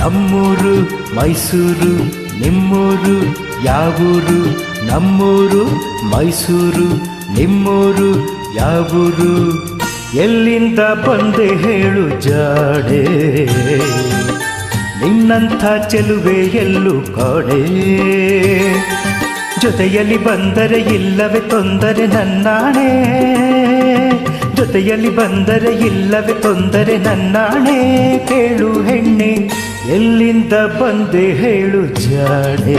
ನಮ್ಮೂರು ಮೈಸೂರು ನಿಮ್ಮೂರು ಯಾವೂರು ನಮ್ಮೂರು ಮೈಸೂರು ನಿಮ್ಮೂರು ಯಾವೂರು ಎಲ್ಲಿಂದ ಬಂದೆ ಹೇಳು ಜಾಡೆ ನಿನ್ನಂಥ ಚೆಲುವೆ ಎಲ್ಲೂ ಕಾಣೆ ಜೊತೆಯಲ್ಲಿ ಬಂದರೆ ಇಲ್ಲವೇ ತೊಂದರೆ ನನ್ನಾಣೆ ಜೊತೆಯಲ್ಲಿ ಬಂದರೆ ಇಲ್ಲವೇ ತೊಂದರೆ ನನ್ನಾಣೆ ಕೇಳು ಹೆಣ್ಣೆ ಎಲ್ಲಿಂದ ಬಂದೆ ಹೇಳು ಜಾಡೆ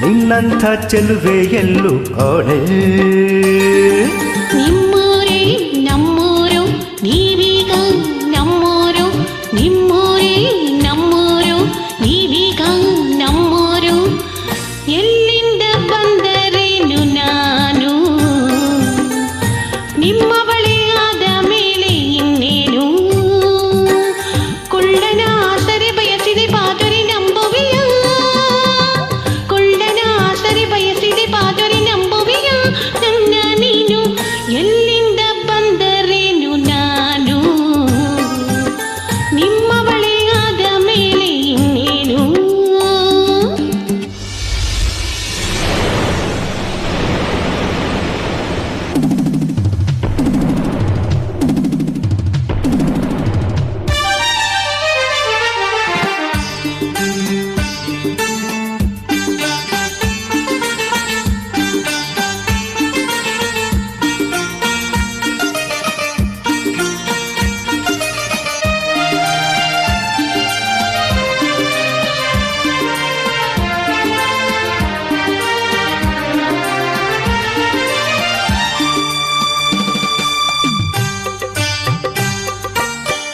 ನಿನ್ನಂಥ ಚೆಲುವೆ ಎಲ್ಲೂ ಕಾಣೆ ನಿಮ್ಮೂರೇ ನಮ್ಮೂರು ನೀವೀಗ ನಮ್ಮೂರು ನಿಮ್ಮೂರೇ ನಮ್ಮೂರು ನೀವೀಗ ನಮ್ಮೂರು ಎಲ್ಲಿಂದ ಬಂದರೇನು ನಾನು ನಿಮ್ಮ ಬಳಿ ಆದ ಮೇಲೆ ಇನ್ನೇನು ಕೊಳ್ಳನ ಆಸರೆ ಬಯಸಿದೆ ಬಾದರೆ ನಂಬುವೆಯ ಕೊಳ್ಳನ ಆಸರೆ ಬಯಸಿದೆ ಬಾದರೆ ನಂಬುವೆಯ ನನ್ನ ನೀನು ಎಲ್ಲಿಂದ ಬಂದರೇನು ನಾನು ನಿಮ್ಮ ಬಳಿ ಆದ ಮೇಲೆ ಇನ್ನೇನು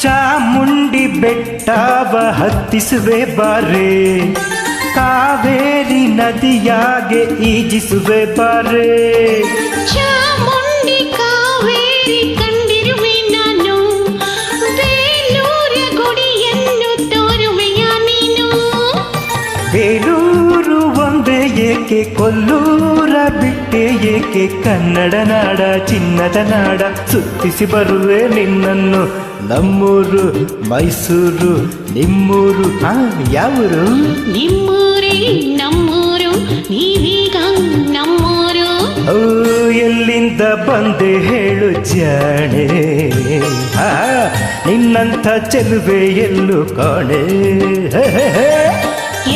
ಚಾಮುಂಡಿ ಬೆಟ್ಟವ ಹತ್ತಿಸುವೆ ಬಾರೆ ಕಾವೇರಿ ನದಿಯಾಗೆ ಈಜಿಸುವೆ ಬಾರೆ ಚಾಮುಂಡಿ ಕಾವೇರಿ ಕಂಡಿರುವೆ ನಾನು ಬೇಲೂರ ಗುಡಿಯನ್ನು ತೋರುವೆಯ ನೀನು ಬೇಲೂರು ಒಂದೇ ಏಕೆ ಕೊಲ್ಲೂರ ಬಿಟ್ಟೆ ಏಕೆ ಕನ್ನಡ ನಾಡ ಚಿನ್ನದ ನಾಡ ಸುತ್ತಿಸಿ ಬರುವೆ ನಿನ್ನನ್ನು ನಮ್ಮೂರು ಮೈಸೂರು ನಿಮ್ಮೂರು ಯಾವೂರು ನಿಮ್ಮೂರೇ ನಮ್ಮೂರು ನೀವೀಗ ನಮ್ಮೂರು ಎಲ್ಲಿಂದ ಬಂದೆ ಹೇಳು ಜಾಣೆ ನಿನ್ನಂಥ ಚೆಲುವೆ ಎಲ್ಲೂ ಕಾಣೆ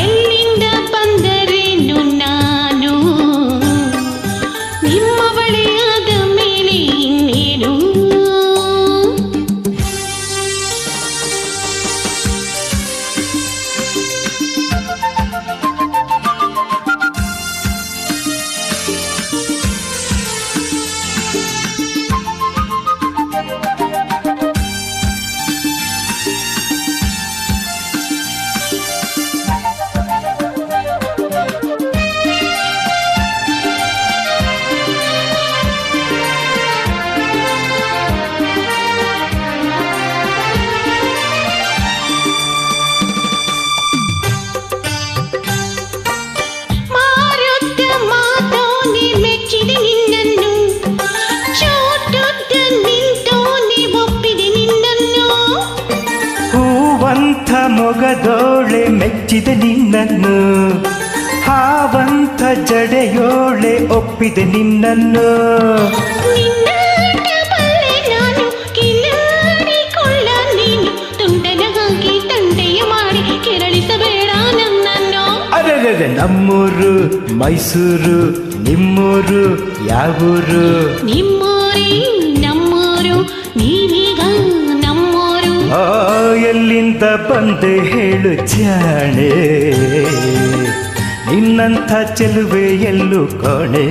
ಎಲ್ಲಿಂದ ಬಂದರೇನು ನಾನು ನಿಮ್ಮ ಬಳಿ ಆದ ಮೇಲೆ ಇನ್ನೇನು ಮೊಗದೋಳೆ ಮೆಚ್ಚಿದೆ ನಿನ್ನನ್ನು ಹಾವಂತ ಜಡೆಯೋಳೆ ಒಪ್ಪಿದೆ ನಿನ್ನನ್ನು ನಾನು ಕಿಲಾಡಿಕೊಳ್ಳ ನೀನು ತುಂಡನಗಾಗಿ ತಂದೆಯ ಮಾಡಿ ಕೆರಳಿಸಬೇಡ ನನ್ನನ್ನು ಅರೆ ನಮ್ಮೂರು ಮೈಸೂರು ನಿಮ್ಮೂರು ಯಾವೂರು ನಿಮ್ಮೂರೇ ನಮ್ಮೂರು ನೀವೀಗ ನಮ್ಮೂರು ಎಲ್ಲಿಂದ ಬಂದೆ ಹೇಳು ಜಾಣೆ ನಿನ್ನಂಥ ಚೆಲುವೆ ಎಲ್ಲೂ ಕಾಣೆ